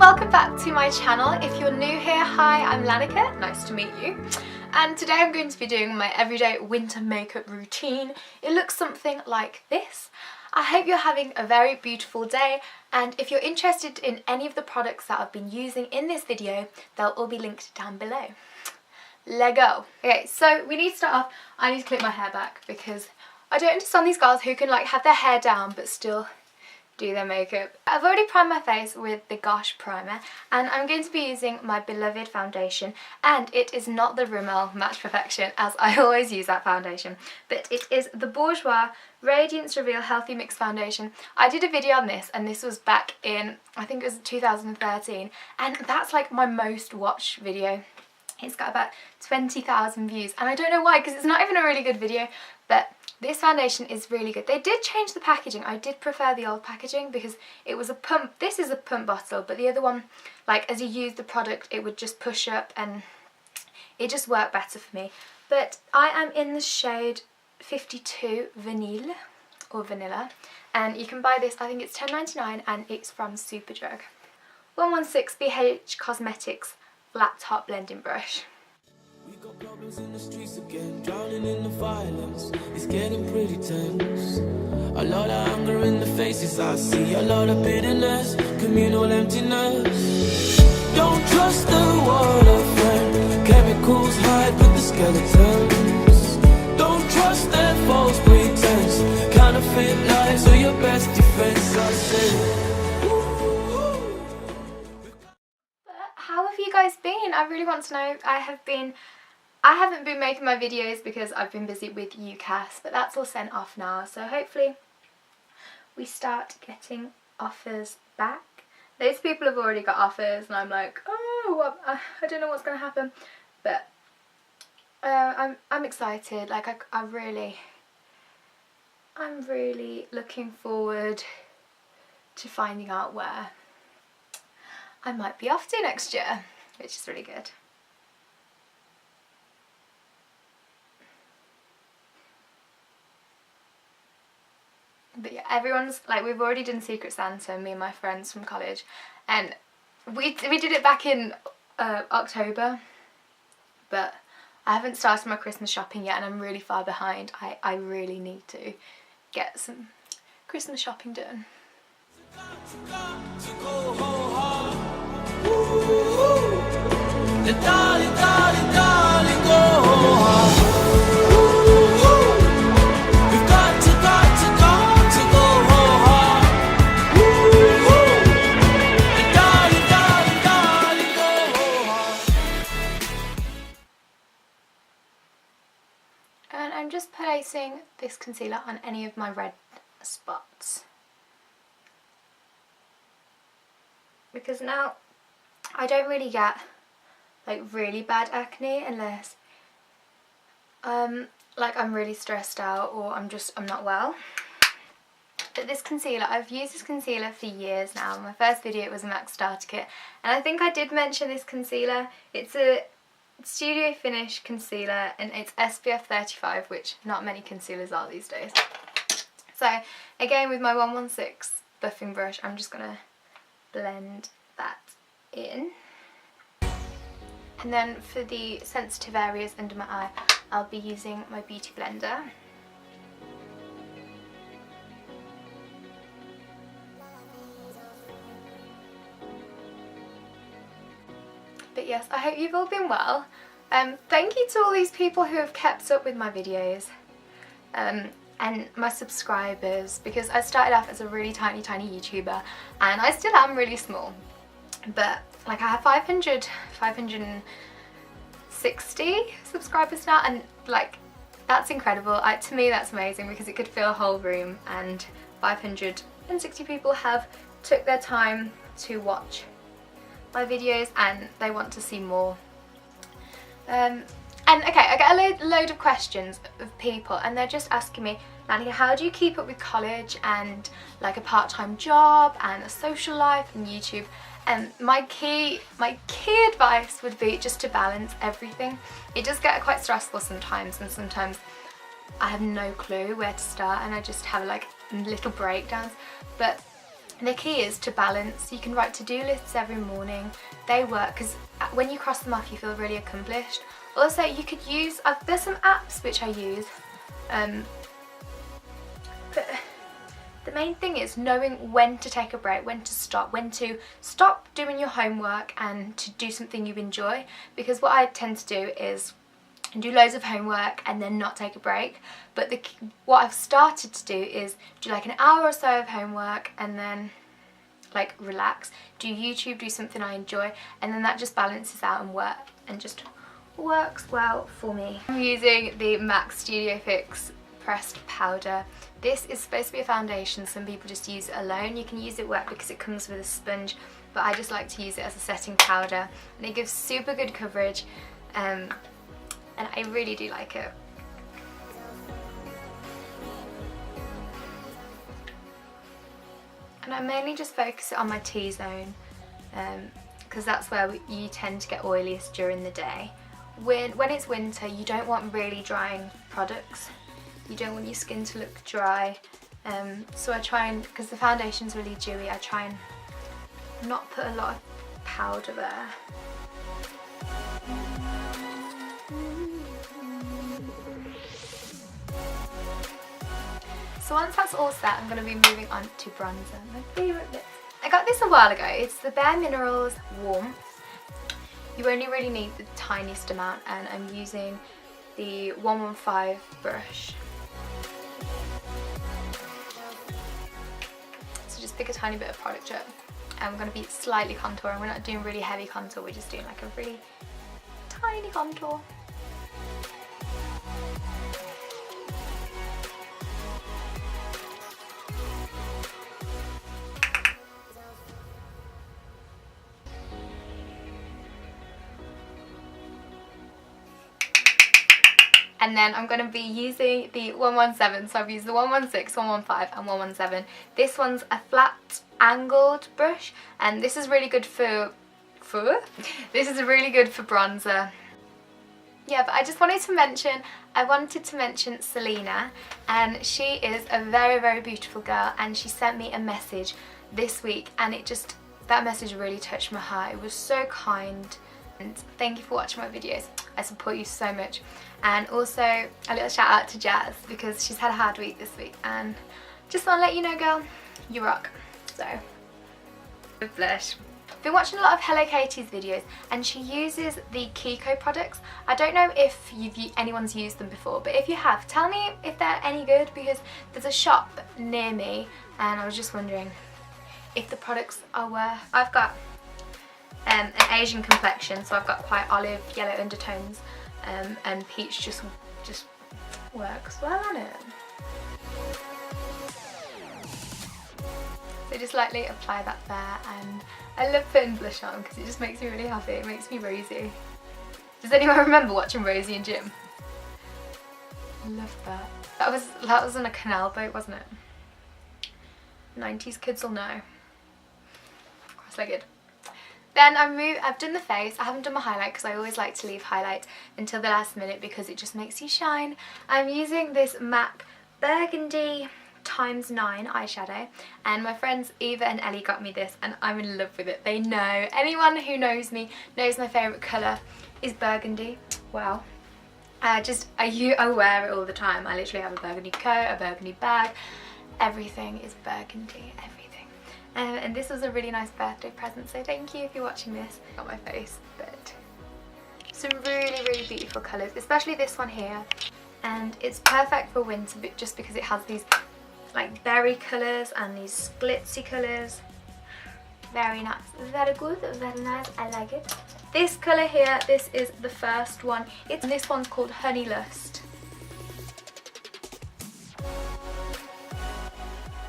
welcome back to my channel. If you're new here, hi, I'm Lanica, nice to meet you. And today I'm going to be doing my everyday winter makeup routine. It looks something like this. I hope you're having a very beautiful day, and if you're interested in any of the products that I've been using in this video, they'll all be linked down below. Let's go. Okay, so we need to start off. I need to clip my hair back because I don't understand these girls who can like have their hair down but still do their makeup. I've already primed my face with the Gosh primer, and I'm going to be using my beloved foundation, and it is not the Rimmel Match Perfection as I always use that foundation, but it is the Bourjois Radiance Reveal Healthy Mix Foundation. I did a video on this and this was back in, I think it was 2013, and that's like my most watched video. It's got about 20,000 views, and I don't know why because it's not even a really good video, but this foundation is really good. They did change the packaging. I did prefer the old packaging because it was a pump. This is a pump bottle, but the other one, like as you use the product, it would just push up and it just worked better for me. But I am in the shade 52 Vanille or Vanilla, and you can buy this, I think it's $10.99, and it's from Superdrug. 116 BH Cosmetics Flat Top Blending Brush. We got problems in the streets again, drowning in the violence. It's getting pretty tense. A lot of anger in the faces I see, a lot of bitterness, communal emptiness. Don't trust the water friend, chemicals hide with the skeletons. Don't trust their false pretense, counterfeit lies are your best defense, I say. How have you guys been? I really want to know. I haven't been making my videos because I've been busy with UCAS, but that's all sent off now, so hopefully we start getting offers back. Those people have already got offers and I'm like, oh, I don't know what's going to happen, but I'm excited. Like I'm really looking forward to finding out where I might be off to next year, which is really good. But yeah, everyone's like, we've already done Secret Santa, me and my friends from college, and we did it back in October, but I haven't started my Christmas shopping yet and I'm really far behind. I really need to get some Christmas shopping done. And I'm just placing this concealer on any of my red spots, because now I don't really get like really bad acne unless like I'm really stressed out or I'm not well. But this concealer, I've used this concealer for years now. My first video it was a MAC starter kit, and I think I did mention this concealer. It's a Studio Finish concealer and it's SPF 35, which not many concealers are these days. So again, with my 116 buffing brush, I'm just gonna blend that in. And then for the sensitive areas under my eye, I'll be using my Beauty Blender. But yes, I hope you've all been well. Thank you to all these people who have kept up with my videos and my subscribers, because I started off as a really tiny YouTuber and I still am really small, but like I have 560 subscribers now, and like that's incredible. To me that's amazing because it could fill a whole room, and 560 people have took their time to watch my videos and they want to see more. And okay, I get a load of questions of people and they're just asking me, Lanica, how do you keep up with college and like a part-time job and a social life and YouTube? And my key advice would be just to balance everything. It does get quite stressful sometimes, and sometimes I have no clue where to start and I just have like little breakdowns, but And the key is to balance. You can write to-do lists every morning. They work because when you cross them off you feel really accomplished. Also you could use, there's some apps which I use, but the main thing is knowing when to take a break, when to stop doing your homework and to do something you enjoy. Because what I tend to do is do loads of homework and then not take a break. But what I've started to do is do like an hour or so of homework and then like relax, do YouTube, do something I enjoy, and then that just balances out and just works well for me. I'm using the MAC Studio Fix pressed powder. This is supposed to be a foundation. Some people just use it alone. You can use it wet because it comes with a sponge, but I just like to use it as a setting powder, and it gives super good coverage, and I really do like it. And I mainly just focus it on my T-zone because that's where you tend to get oiliest during the day. When it's winter, you don't want really drying products. You don't want your skin to look dry. So I try and, because the foundation's really dewy, I try and not put a lot of powder there. So once that's all set, I'm going to be moving on to bronzer, my favourite bit. I got this a while ago. It's the Bare Minerals Warmth. You only really need the tiniest amount, and I'm using the 115 brush. So just pick a tiny bit of product up. And we're going to be slightly contouring. We're not doing really heavy contour, we're just doing like a really tiny contour. And then I'm going to be using the 117, so I've used the 116, 115 and 117. This one's a flat angled brush, and this is really good for bronzer. Yeah, but I wanted to mention Selena, and she is a very, very beautiful girl, and she sent me a message this week, and that message really touched my heart. It was so kind, and thank you for watching my videos. I support you so much. And also a little shout out to Jazz, because she's had a hard week this week, and just want to let you know, girl, you rock. So, blush. I've been watching a lot of Hello Katie's videos, and she uses the Kiko products. I don't know if anyone's used them before, but if you have, tell me if they're any good, because there's a shop near me and I was just wondering if the products are worth. I've got an Asian complexion, so I've got quite olive yellow undertones, and peach just works well on it. So just lightly apply that there, and I love putting blush on because it just makes me really happy. It makes me rosy. Does anyone remember watching Rosie and Jim? I love that. That was on a canal boat, wasn't it? 90s kids will know. Cross-legged. Then I've done the face. I haven't done my highlight because I always like to leave highlight until the last minute because it just makes you shine. I'm using this MAC Burgundy ×9 eyeshadow, and my friends Eva and Ellie got me this, and I'm in love with it. They know. Anyone who knows me knows my favourite colour is burgundy. Wow. I wear it all the time. I literally have a burgundy coat, a burgundy bag. Everything is burgundy. Everything. And this was a really nice birthday present, so thank you if you're watching this. Not my face, but some really, really beautiful colours, especially this one here. And it's perfect for winter just because it has these like berry colours and these glitzy colours. Very nice, very good, very nice, I like it. This colour here, this is the first one. This one's called Honey Lust.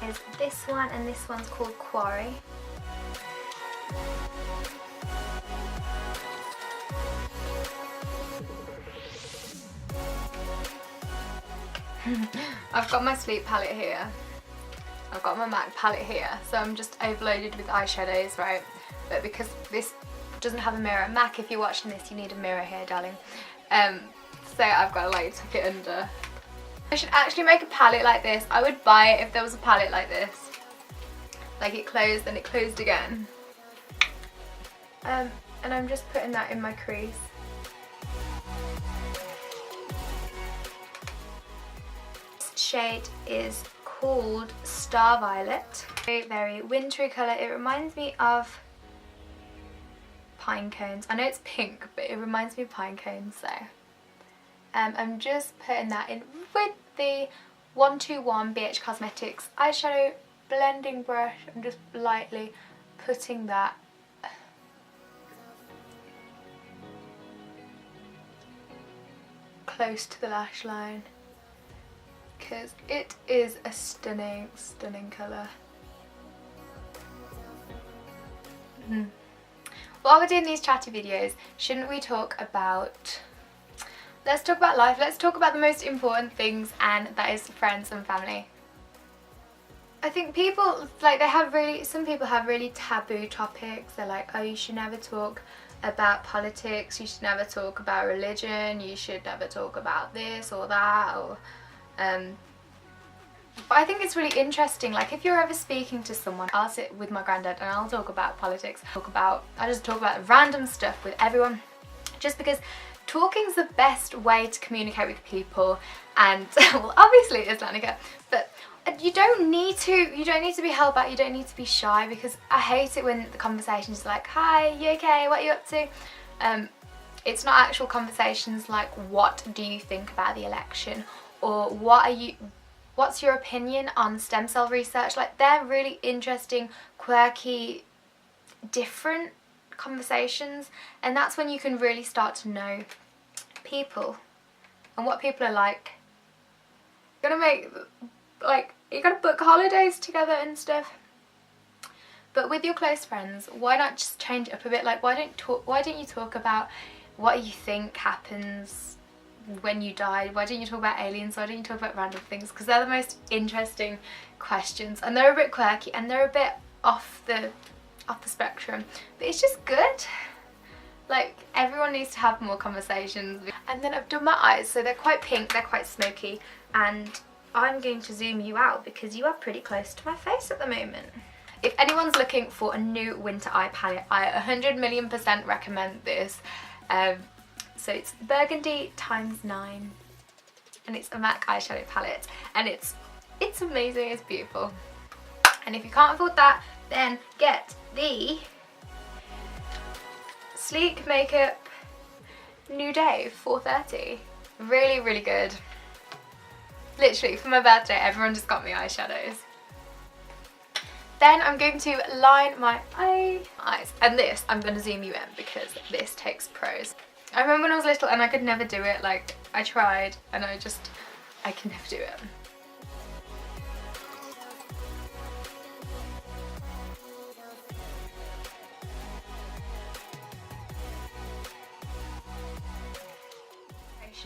There's this one, and this one's called Quarry. I've got my sleep palette here. I've got my MAC palette here, so I'm just overloaded with eyeshadows, right? But because this doesn't have a mirror, MAC, if you're watching this, you need a mirror here, darling. So I've got to like tuck it under. I should actually make a palette like this. I would buy it if there was a palette like this. Like it closed and it closed again. And I'm just putting that in my crease. This shade is called Star Violet. Very, very wintry colour. It reminds me of pine cones. I know it's pink, but it reminds me of pine cones, so I'm just putting that in with the 121 BH Cosmetics eyeshadow blending brush. I'm just lightly putting that close to the lash line because it is a stunning, stunning colour. While we're doing these chatty videos, shouldn't we talk about... Let's talk about life. Let's talk about the most important things, and that is friends and family. I think people, like, some people have really taboo topics. They're like, oh, you should never talk about politics, you should never talk about religion, you should never talk about this or that, or but I think it's really interesting. Like, if you're ever speaking to someone, I'll sit with my granddad and I'll talk about politics, I just talk about random stuff with everyone, just because talking's the best way to communicate with people. And well, obviously it's LANICA, but you don't need to be held back, you don't need to be shy, because I hate it when the conversation is like, hi, you okay, what are you up to? It's not actual conversations like, what do you think about the election, or what's your opinion on stem cell research? Like, they're really interesting, quirky, different conversations, and that's when you can really start to know people and what people are like. You're gonna make, like, you're gonna book holidays together and stuff. But with your close friends, why not just change it up a bit? Like, why don't you talk about what you think happens when you die? Why don't you talk about aliens? Why don't you talk about random things? Because they're the most interesting questions, and they're a bit quirky, and they're a bit off the spectrum, but it's just good. Like, everyone needs to have more conversations. And then I've done my eyes, so they're quite pink, they're quite smoky, and I'm going to zoom you out because you are pretty close to my face at the moment. If anyone's looking for a new winter eye palette, I 100,000,000% recommend this. So it's Burgundy ×9, and it's a MAC eyeshadow palette, and it's amazing, it's beautiful. And if you can't afford that, then get the Sleek Makeup New Day 430. Really, really good. Literally, for my birthday, everyone just got me eyeshadows. Then I'm going to line my eyes, and this I'm going to zoom you in because this takes pros. I remember when I was little and I could never do it. Like, I tried and I can never do it.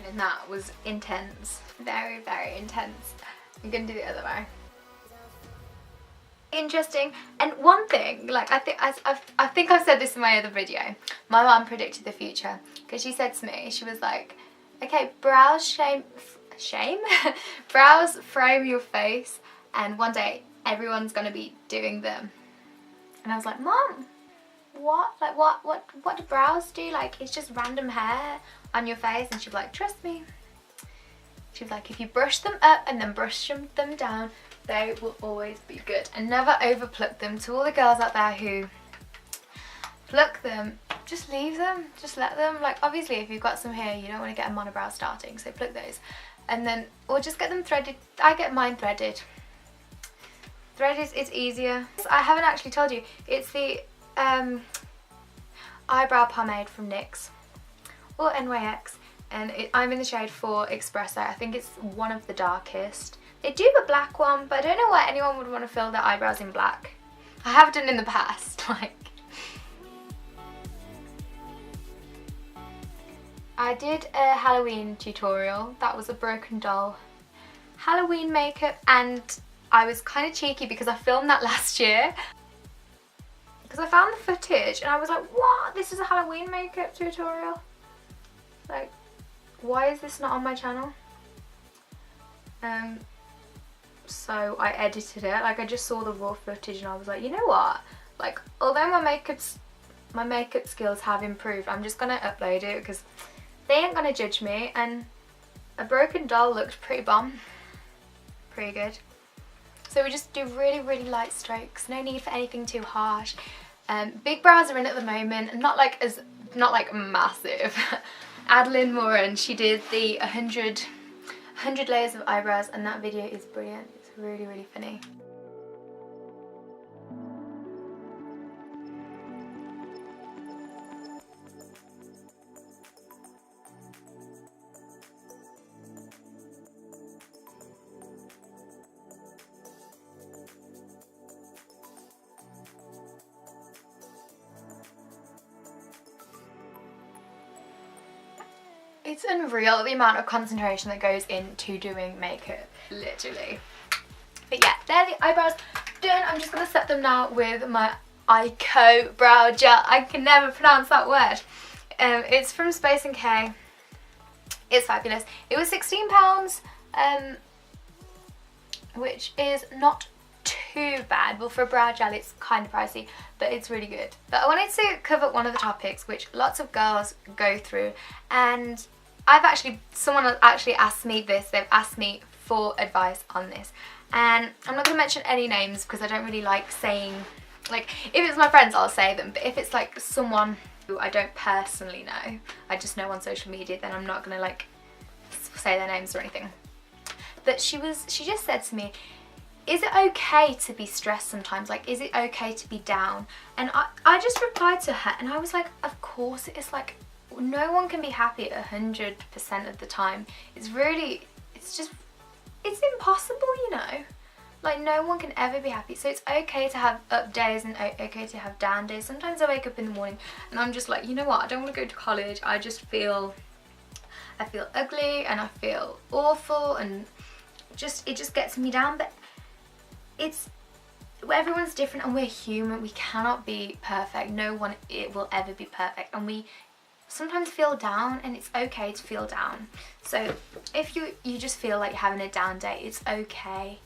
In that was intense, very, very intense. I'm gonna do the other way. Interesting. And one thing, like, I think I've said this in my other video, my mum predicted the future, because she said to me, she was like, okay, brows brows frame your face, and one day everyone's gonna be doing them. And I was like, Mum, what? Like, what do brows do? Like, it's just random hair on your face. And she was like, trust me. She was like, if you brush them up and then brush them down, they will always be good. And never over pluck them. To all the girls out there who pluck them, just leave them, just let them. Like, obviously if you've got some hair, you don't want to get a monobrow starting, so pluck those, and then, or just get them threaded. I get mine threaded. Threaded, it's easier. I haven't actually told you, it's the eyebrow pomade from NYX or NYX, and I'm in the shade 4 Espresso. I think it's one of the darkest. They do a black one, but I don't know why anyone would want to fill their eyebrows in black. I have done in the past, like. I did a Halloween tutorial. That was a broken doll Halloween makeup, and I was kind of cheeky because I filmed that last year. Because I found the footage and I was like, what? This is a Halloween makeup tutorial? Like, why is this not on my channel? so I edited it. Like, I just saw the raw footage and I was like, you know what? Like, although my makeup skills have improved, I'm just gonna upload it because they ain't gonna judge me. And a broken doll looked pretty bomb. Pretty good. So we just do really, really light strokes. No need for anything too harsh. Big brows are in at the moment, not like massive. Adeline Moran, she did the 100 layers of eyebrows, and that video is brilliant. It's really, really funny. It's unreal the amount of concentration that goes into doing makeup, literally. But yeah, there are the eyebrows done. I'm just going to set them now with my EYEKO brow gel. I can never pronounce that word. It's from Space & K. It's fabulous. It was £16, which is not too bad. Well, for a brow gel it's kind of pricey, but it's really good. But I wanted to cover one of the topics which lots of girls go through, and someone has actually asked me this. They've asked me for advice on this, and I'm not going to mention any names because I don't really like saying, like, if it's my friends I'll say them, but if it's like someone who I don't personally know, I just know on social media, then I'm not going to like say their names or anything. But she just said to me, is it okay to be stressed sometimes? Like, is it okay to be down? And I just replied to her and I was like, of course it is. Like, no one can be happy 100% of the time. It's impossible, you know. Like, no one can ever be happy. So it's okay to have up days and okay to have down days. Sometimes I wake up in the morning and I'm just like, you know what, I don't want to go to college. I feel ugly and I feel awful, and it just gets me down. But everyone's different and we're human. We cannot be perfect. No one will ever be perfect, and we sometimes feel down, and it's okay to feel down. So if you just feel like you're having a down day, it's okay.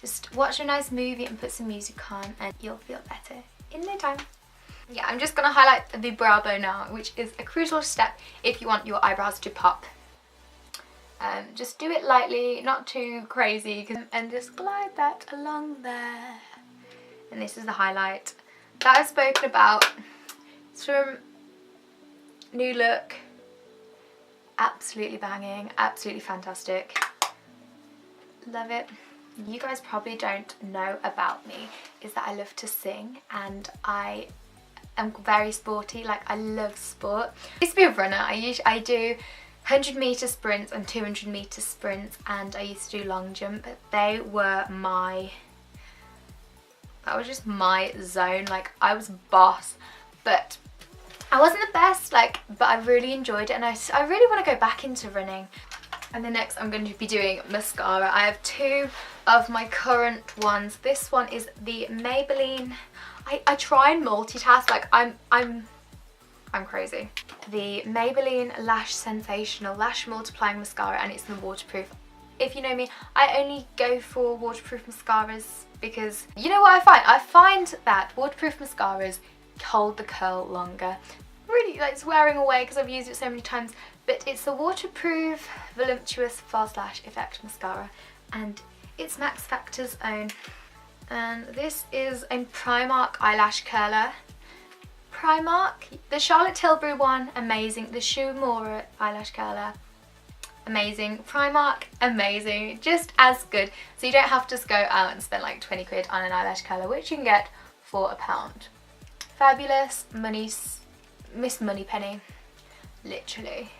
Just watch a nice movie and put some music on and you'll feel better in no time. Yeah, I'm just going to highlight the brow bone now, which is a crucial step if you want your eyebrows to pop. Just do it lightly, not too crazy, and just glide that along there. And this is the highlight that I've spoken about. It's from NEWLOOK. Absolutely banging, absolutely fantastic. Love it. You guys probably don't know about me is that I love to sing, and I am very sporty. Like, I love sport. I used to be a runner. I do 100-meter sprints and 200-meter sprints, and I used to do long jump, but that was just my zone. Like, I was boss, but I wasn't the best, like, but I really enjoyed it, and I really want to go back into running. And the next I'm going to be doing mascara. I have two of my current ones. This one is the Maybelline. I try and multitask, like I'm crazy. The Maybelline Lash Sensational Lash Multiplying Mascara, and it's the waterproof. If you know me, I only go for waterproof mascaras because, you know what I find? I find that waterproof mascaras hold the curl longer. Really, like, it's wearing away because I've used it so many times, but it's the waterproof voluptuous false lash effect mascara, and it's Max Factor's own. And this is a Primark eyelash curler. Primark, the Charlotte Tilbury one, amazing. The Shuimura eyelash curler, amazing. Primark, amazing, just as good. So you don't have to just go out and spend like 20 quid on an eyelash curler, which you can get for £1. Fabulous. Miss Moneypenny, literally.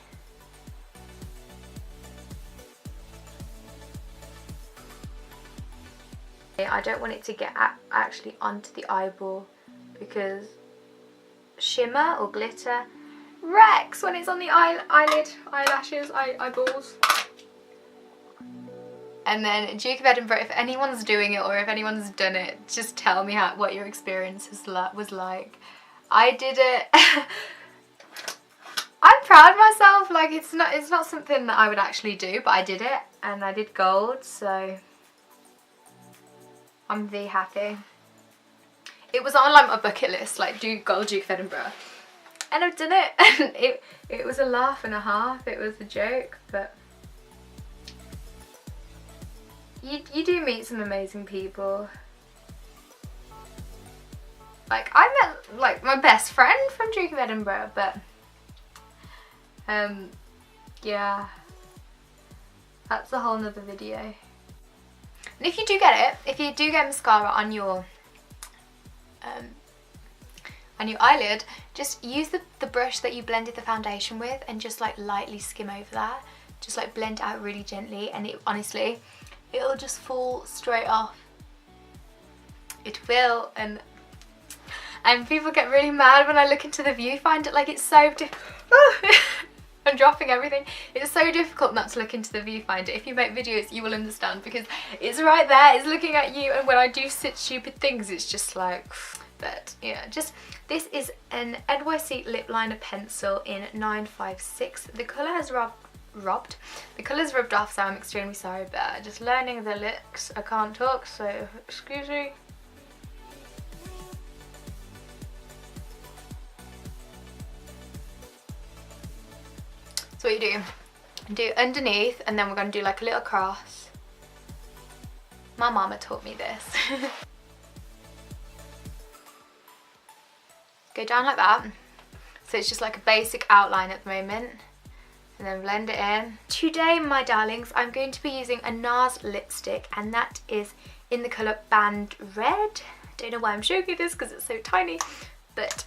I don't want it to get actually onto the eyeball, because shimmer or glitter wrecks when it's on the eyelid, eyelashes, eyeballs. And then Duke of Edinburgh, if anyone's doing it or if anyone's done it, just tell me what your experience was like. I did it. I'm proud of myself. Like, it's not something that I would actually do, but I did it, and I did gold, so I'm very happy. It was on like my bucket list, like do Gold Duke of Edinburgh. And I've done it. And it was a laugh and a half. It was a joke, but you do meet some amazing people. Like I met like my best friend from Duke of Edinburgh, but yeah, that's a whole nother video. And if you do get it, if you do get mascara on your eyelid, just use the brush that you blended the foundation with and just like lightly skim over that. Just like blend it out really gently, and it honestly, it'll just fall straight off. It will. And people get really mad when I look into the viewfinder, like it's so I'm dropping everything. It's so difficult not to look into the viewfinder. If you make videos, you will understand, because it's right there, it's looking at you, and when I do such stupid things, it's just like, but yeah, just, this is an NYC lip liner pencil in 956. The colour has the colour's rubbed off, so I'm extremely sorry, but just learning the looks, I can't talk, so excuse me. So what you do underneath, and then we're going to do like a little cross. My mama taught me this. Go down like that. So it's just like a basic outline at the moment. And then blend it in. Today, my darlings, I'm going to be using a NARS lipstick, and that is in the colour Band Red. Don't know why I'm showing you this because it's so tiny, but,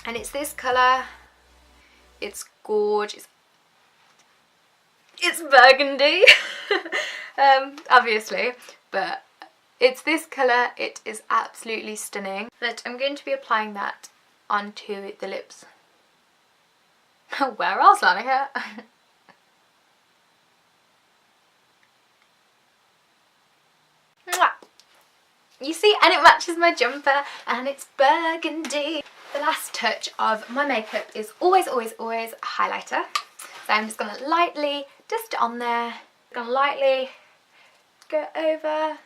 and it's this colour. It's gorgeous. It's burgundy, obviously, but it's this colour. It is absolutely stunning. But I'm going to be applying that onto the lips. Where else, LANICA? You see, and it matches my jumper, and it's burgundy. The last touch of my makeup is always, always, always a highlighter. So I'm just going to lightly dust it on there. I'm going to lightly go over.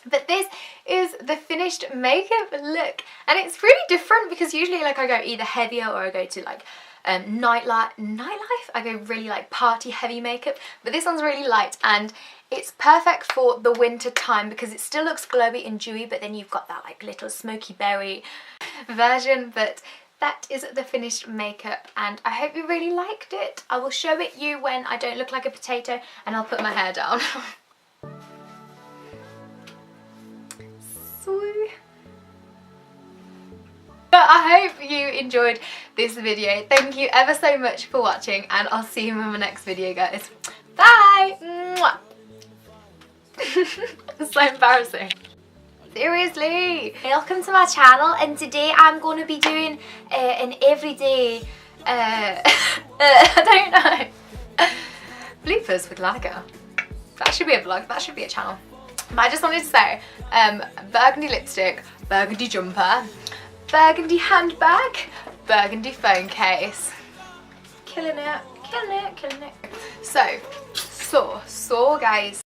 But this is the finished makeup look, and it's really different because usually like I go either heavier or I go to like nightlife. I go really like party heavy makeup, but this one's really light, and it's perfect for the winter time because it still looks glowy and dewy, but then you've got that like little smoky berry version. But that is the finished makeup, and I hope you really liked it. I will show it you when I don't look like a potato, and I'll put my hair down. But I hope you enjoyed this video. Thank you ever so much for watching, and I'll see you in my next video, guys. Bye! Mwah. It's so embarrassing. Seriously! Welcome to my channel, and today I'm going to be doing an everyday, I don't know, bloopers with LANICA. That should be a vlog, that should be a channel. But I just wanted to say, burgundy lipstick, burgundy jumper, burgundy handbag, burgundy phone case. Killing it, killing it, killing it. So guys.